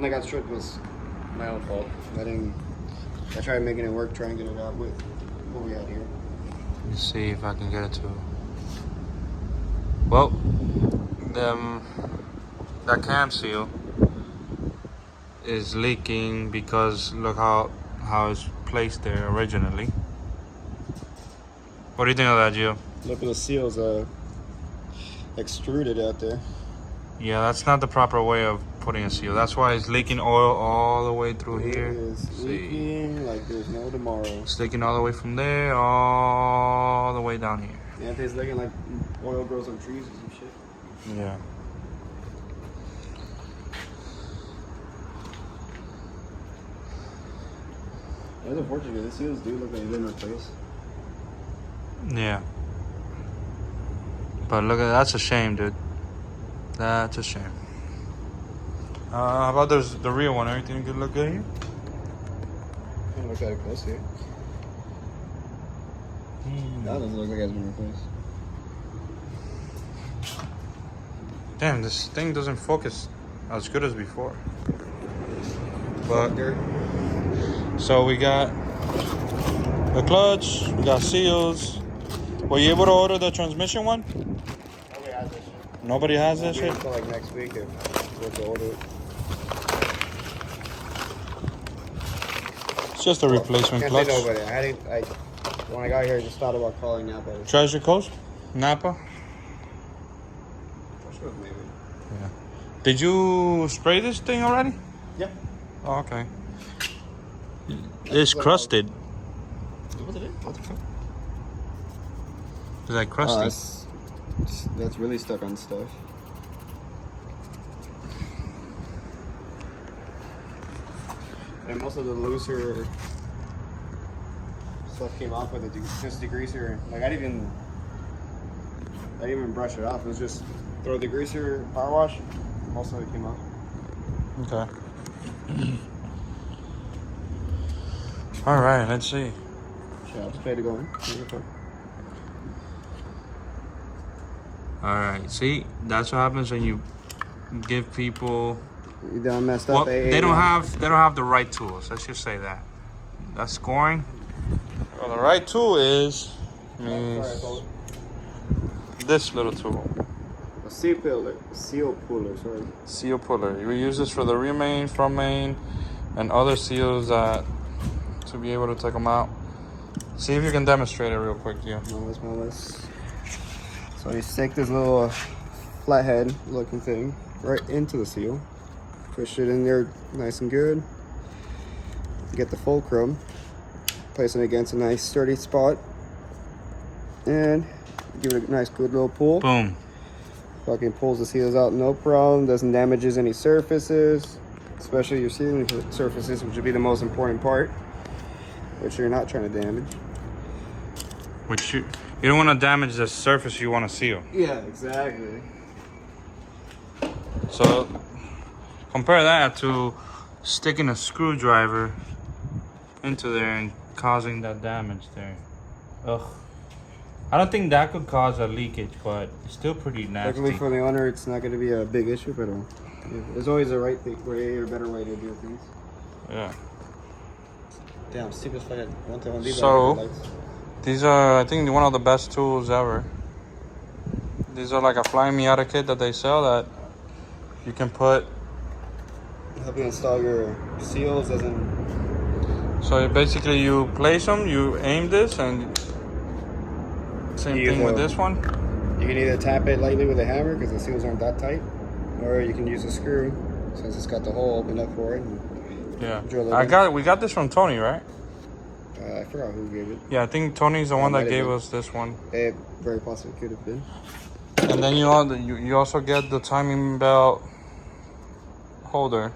I got stripped was my own fault. I tried making it work, trying to get it out with what we had here. Let's see if I can get it to. Well, that cam seal is leaking because look how it's placed there originally. What do you think of that, Gio? Look at the seals extruded out there. Yeah, that's not the proper way of putting a seal. That's why it's leaking oil all the way through here. It is leaking like there's no tomorrow. It's leaking all the way from there, all the way down here. Yeah, it's looking like oil grows on trees or some shit. Yeah. That's unfortunate. The seals do look like they've been replaced. Yeah. But look at that's a shame, dude. That's a shame. How about the real one? Everything good look good here? I'm gonna look at it close here. That doesn't look like it's been replaced. Damn, this thing doesn't focus as good as before. But so we got the clutch, we got seals. Were you able to order the transmission one? Nobody has this shit. Nobody has this shit? Until like next week if we're to order it. It's just a replacement Can't clutch. say nobody. When I got here, I just thought about calling Napa. Treasure Coast? Napa? Maybe. Yeah. Did you spray this thing already? Yeah. Oh, okay. It's crusted. What's it? Is that crusty? That's really stuck on stuff. And most of the looser stuff came off with just degreaser. Like I didn't even brush it off. It was just throw the degreaser, power wash. Most of it came off. Okay. All right, let's see. Sure, I'll just pay to go in. All right, see, that's what happens when you give people. You done messed Well, up. they don't have the right tools. Let's just say that. That's scoring. Well, the right tool is this little tool. A seal puller. Sorry. Seal puller. You use this for the rear main, front main, and other seals to be able to take them out. See if you can demonstrate it real quick, yeah. No less. So you stick this little flathead looking thing right into the seal. Push it in there nice and good. Get the fulcrum. Place it against a nice sturdy spot. And give it a nice good little pull. Boom. Fucking pulls the seals out no problem. Doesn't damages any surfaces. Especially your sealing surfaces, which would be the most important part. Which you're not trying to damage. Which you don't want to damage the surface you want to seal. Yeah, exactly. So compare that to sticking a screwdriver into there and causing that damage there. Ugh. I don't think that could cause a leakage, but it's still pretty nasty. Luckily for the owner, it's not going to be a big issue, but there's always a right way or a better way to do things. Yeah. Damn, stupid fucking one these So these are, I think, one of the best tools ever. These are like a flying Miata kit that they sell that you can put. Help you install your seals, So basically, you place them, you aim this, and same thing with this one. You can either tap it lightly with a hammer because the seals aren't that tight, or you can use a screw since it's got the hole open up for it. Yeah, we got this from Tony, right? I forgot who gave it. Yeah, I think Tony's the one that gave us this one. It very possibly could have been. And then you also get the timing belt holder.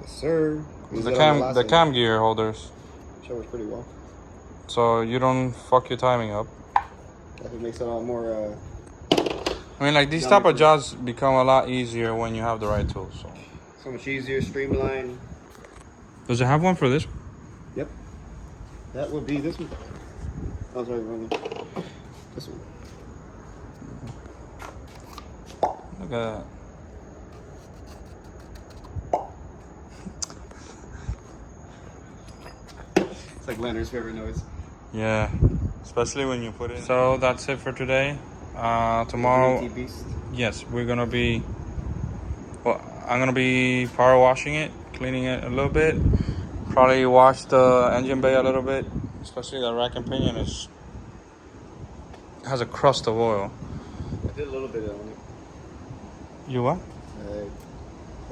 Yes, sir. The cam gear holders. Shows pretty well. So you don't fuck your timing up. That makes it a lot more. I mean, like these type of jobs become a lot easier when you have the right tools. So much easier, streamlined. Does it have one for this? Yep. That would be this one. Oh, sorry, wrong one. This one. Look at that. It's like Leonard's favorite noise. Yeah, especially when you put it. So that's it for today. Tomorrow, DT beast. yes, we're gonna be. Well, I'm gonna be power washing it, cleaning it a little bit. Probably wash the engine bay a little bit, especially the rack and pinion has a crust of oil. I did a little bit on it. You what? I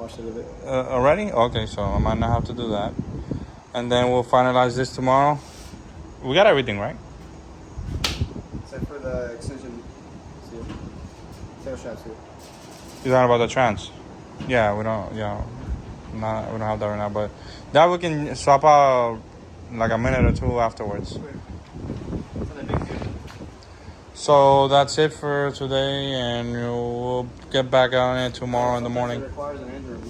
washed it a bit. Already? Okay, so I might not have to do that. And then we'll finalize this tomorrow. We got everything, right? Except for the extension seal. Tail shaft seal. You're talking about the trans? Yeah, we don't. Yeah, we don't have that right now. But that we can swap out like a minute or two afterwards. It's not a big deal. So that's it for today, and we'll get back on it tomorrow in the morning. It requires an engine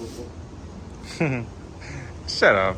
removal. Shut up.